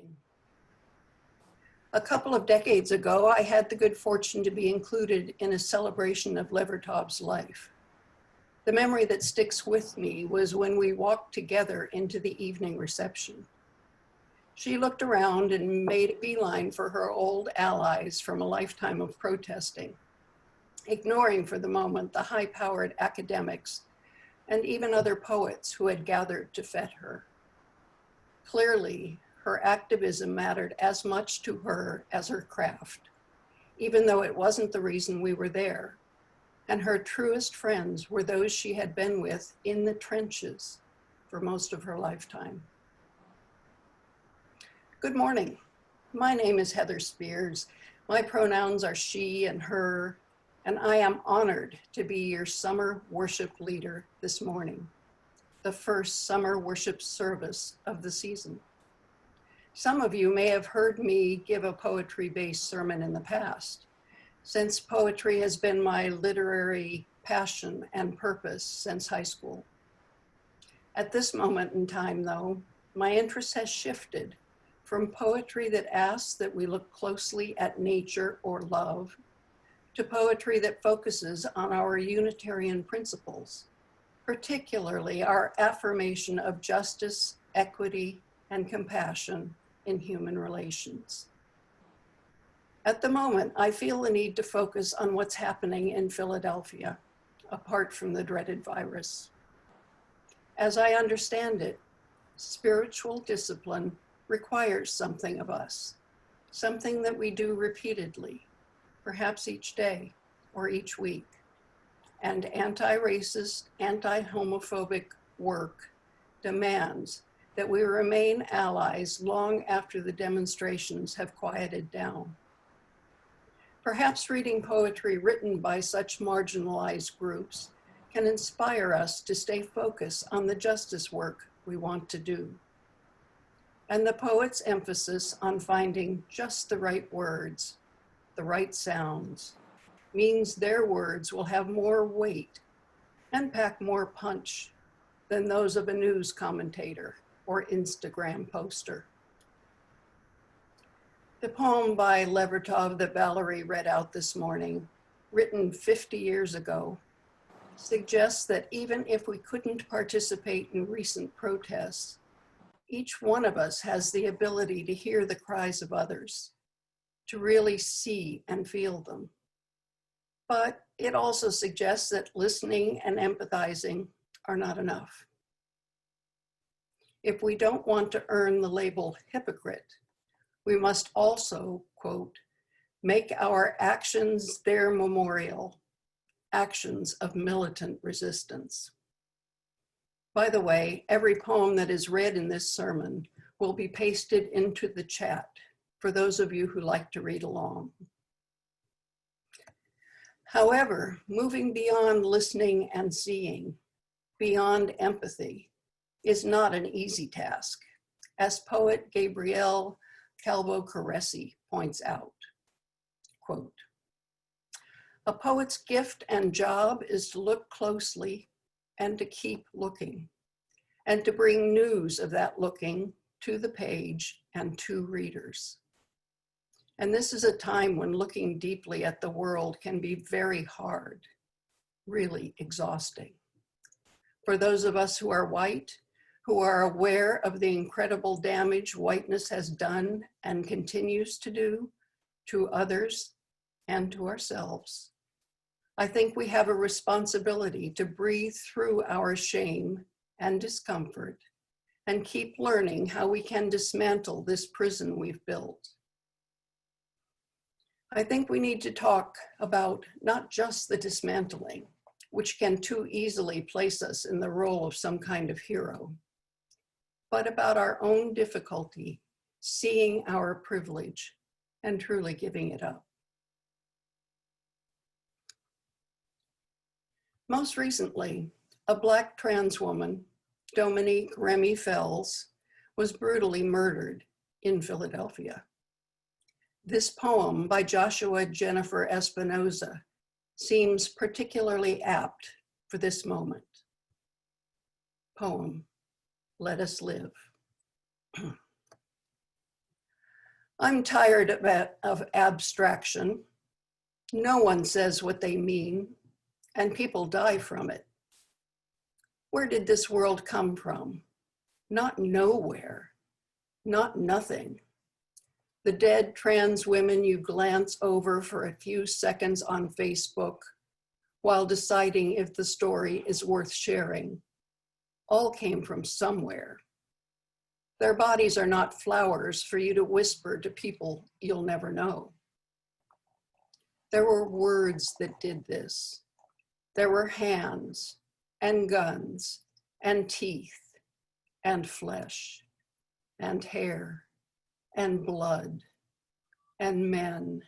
reading. A couple of decades ago, I had the good fortune to be included in a celebration of Levertov's life. The memory that sticks with me was when we walked together into the evening reception. She looked around and made a beeline for her old allies from a lifetime of protesting, ignoring for the moment the high-powered academics and even other poets who had gathered to fet her. Clearly, her activism mattered as much to her as her craft, even though it wasn't the reason we were there. And her truest friends were those she had been with in the trenches for most of her lifetime. Good morning. My name is Heather Speirs. My pronouns are she and her, and I am honored to be your summer worship leader this morning, the first summer worship service of the season. Some of you may have heard me give a poetry-based sermon in the past, since poetry has been my literary passion and purpose since high school. At this moment in time, though, my interest has shifted from poetry that asks that we look closely at nature or love, to poetry that focuses on our Unitarian principles, particularly our affirmation of justice, equity, and compassion in human relations. At the moment, I feel the need to focus on what's happening in Philadelphia, apart from the dreaded virus. As I understand it, spiritual discipline requires something of us, something that we do repeatedly, perhaps each day or each week. And anti-racist, anti-homophobic work demands that we remain allies long after the demonstrations have quieted down. Perhaps reading poetry written by such marginalized groups can inspire us to stay focused on the justice work we want to do. And the poet's emphasis on finding just the right words, the right sounds, means their words will have more weight and pack more punch than those of a news commentator or Instagram poster. The poem by Levertov that Valerie read out this morning, written 50 years ago, suggests that even if we couldn't participate in recent protests, each one of us has the ability to hear the cries of others, to really see and feel them. But it also suggests that listening and empathizing are not enough. If we don't want to earn the label hypocrite, we must also, quote, make our actions their memorial, actions of militant resistance. By the way, every poem that is read in this sermon will be pasted into the chat for those of you who like to read along. However, moving beyond listening and seeing, beyond empathy, is not an easy task, as poet Gabrielle Calvo-Caresi points out, quote, a poet's gift and job is to look closely and to keep looking, and to bring news of that looking to the page and to readers. And this is a time when looking deeply at the world can be very hard, really exhausting. For those of us who are white, who are aware of the incredible damage whiteness has done and continues to do to others and to ourselves, I think we have a responsibility to breathe through our shame and discomfort and keep learning how we can dismantle this prison we've built. I think we need to talk about not just the dismantling, which can too easily place us in the role of some kind of hero, but about our own difficulty seeing our privilege and truly giving it up. Most recently, a Black trans woman, Dominique Remy Fells, was brutally murdered in Philadelphia. This poem by Joshua Jennifer Espinoza seems particularly apt for this moment. Poem, Let Us Live. I'm tired of abstraction. No one says what they mean, and people die from it. Where did this world come from? Not nowhere, not nothing. The dead trans women you glance over for a few seconds on Facebook while deciding if the story is worth sharing, all came from somewhere. Their bodies are not flowers for you to whisper to people you'll never know. There were words that did this. There were hands and guns and teeth and flesh and hair and blood and men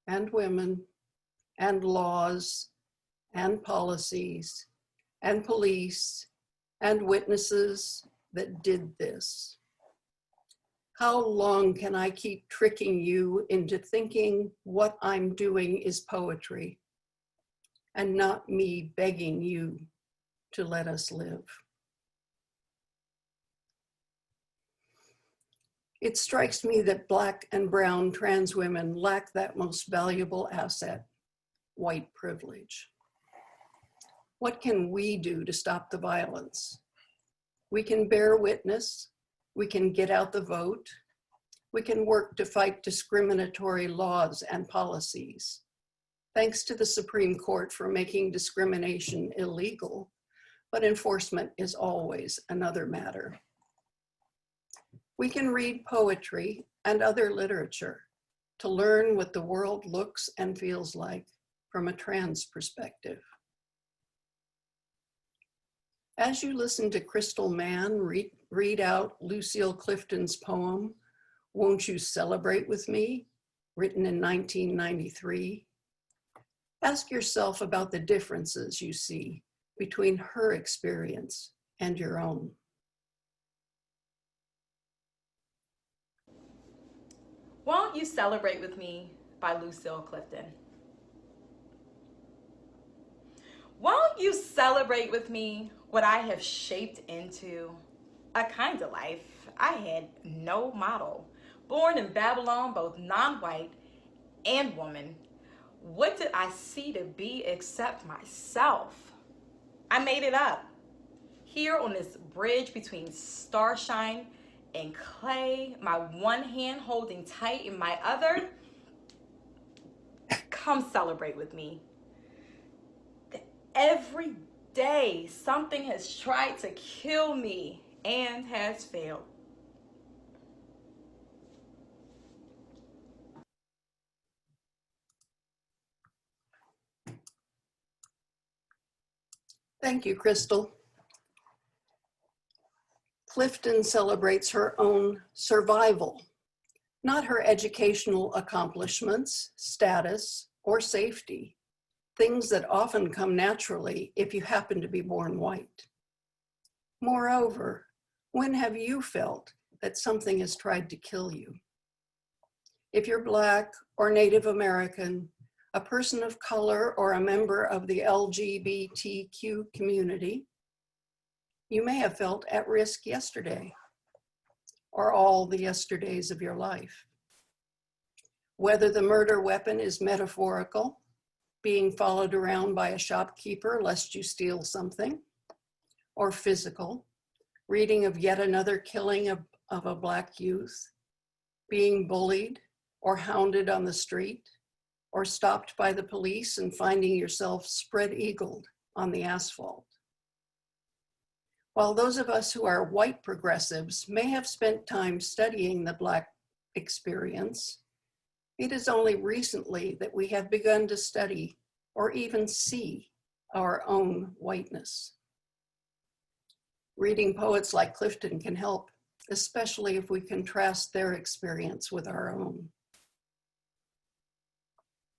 and women and laws and policies and police and witnesses that did this. How long can I keep tricking you into thinking what I'm doing is poetry and not me begging you to let us live? It strikes me that Black and brown trans women lack that most valuable asset, white privilege. What can we do to stop the violence? We can bear witness, we can get out the vote, we can work to fight discriminatory laws and policies. Thanks to the Supreme Court for making discrimination illegal, but enforcement is always another matter. We can read poetry and other literature to learn what the world looks and feels like from a trans perspective. As you listen to Crystal Mann read out Lucille Clifton's poem, Won't You Celebrate With Me, written in 1993, ask yourself about the differences you see between her experience and your own. Won't You Celebrate With Me by Lucille Clifton. Won't you celebrate with me what I have shaped into? A kind of life I had no model. Born in Babylon, both non-white and woman. What did I see to be except myself? I made it up. Here on this bridge between starshine and clay, my one hand holding tight in my other. Come celebrate with me. Every day, something has tried to kill me and has failed. Thank you, Crystal. Clifton celebrates her own survival, not her educational accomplishments, status, or safety, things that often come naturally if you happen to be born white. Moreover, when have you felt that something has tried to kill you? If you're Black or Native American, a person of color, or a member of the LGBTQ community, you may have felt at risk yesterday or all the yesterdays of your life. Whether the murder weapon is metaphorical, being followed around by a shopkeeper lest you steal something, or physical, reading of yet another killing of a Black youth, being bullied or hounded on the street, or stopped by the police and finding yourself spread-eagled on the asphalt. While those of us who are white progressives may have spent time studying the Black experience, it is only recently that we have begun to study or even see our own whiteness. Reading poets like Clifton can help, especially if we contrast their experience with our own.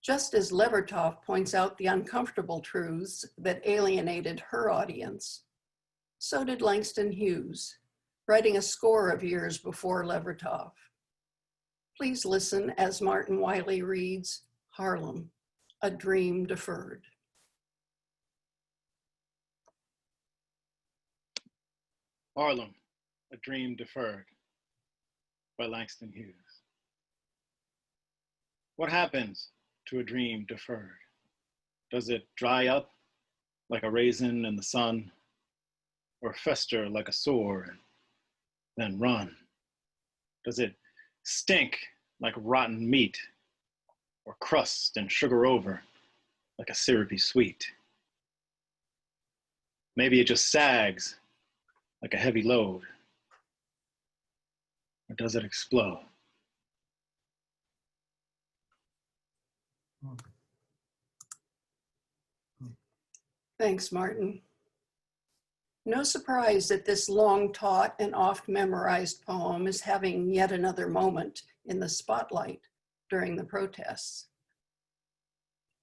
Just as Levertov points out the uncomfortable truths that alienated her audience, so did Langston Hughes, writing a score of years before Levertov. Please listen as Martin Wiley reads Harlem, A Dream Deferred. Harlem, A Dream Deferred by Langston Hughes. What happens to a dream deferred? Does it dry up like a raisin in the sun, or fester like a sore and then run? Does it stink like rotten meat, or crust and sugar over like a syrupy sweet? Maybe it just sags like a heavy load, or does it explode? Thanks, Martin. No surprise that this long taught and oft memorized poem is having yet another moment in the spotlight during the protests.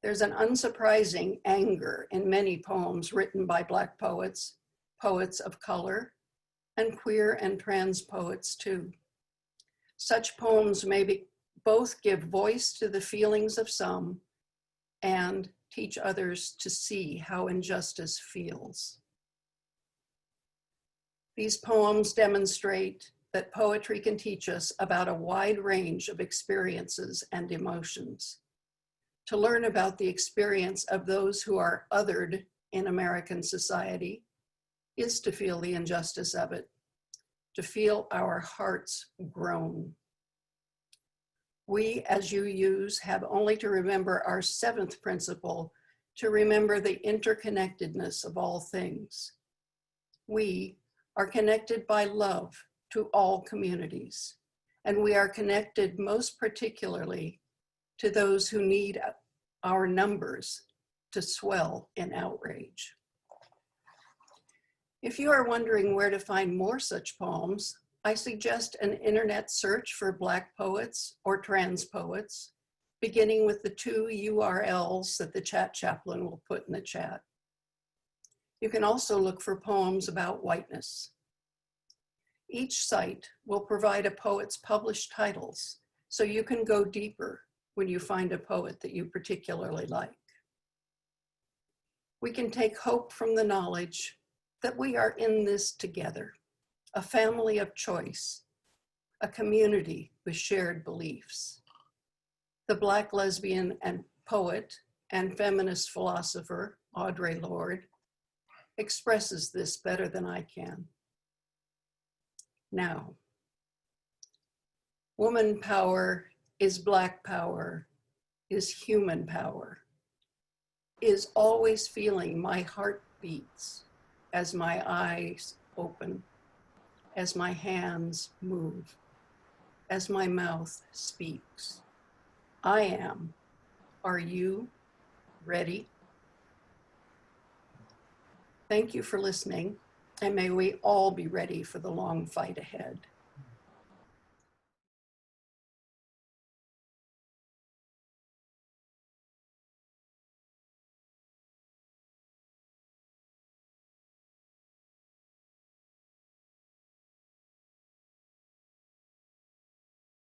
There's an unsurprising anger in many poems written by Black poets, poets of color, and queer and trans poets too. Such poems may both give voice to the feelings of some and teach others to see how injustice feels. These poems demonstrate that poetry can teach us about a wide range of experiences and emotions. To learn about the experience of those who are othered in American society is to feel the injustice of it, to feel our hearts groan. We, as UUs, have only to remember our seventh principle to remember the interconnectedness of all things. We are connected by love to all communities, and we are connected most particularly to those who need our numbers to swell in outrage. If you are wondering where to find more such poems, I suggest an internet search for Black poets or trans poets, beginning with the 2 URLs that the chat chaplain will put in the chat. You can also look for poems about whiteness. Each site will provide a poet's published titles, so you can go deeper when you find a poet that you particularly like. We can take hope from the knowledge that we are in this together, a family of choice, a community with shared beliefs. The Black lesbian and poet and feminist philosopher, Audre Lorde, expresses this better than I can. Now, woman power is Black power, is human power, is always feeling my heart beats as my eyes open, as my hands move, as my mouth speaks. I am. Are you ready? Thank you for listening, and may we all be ready for the long fight ahead.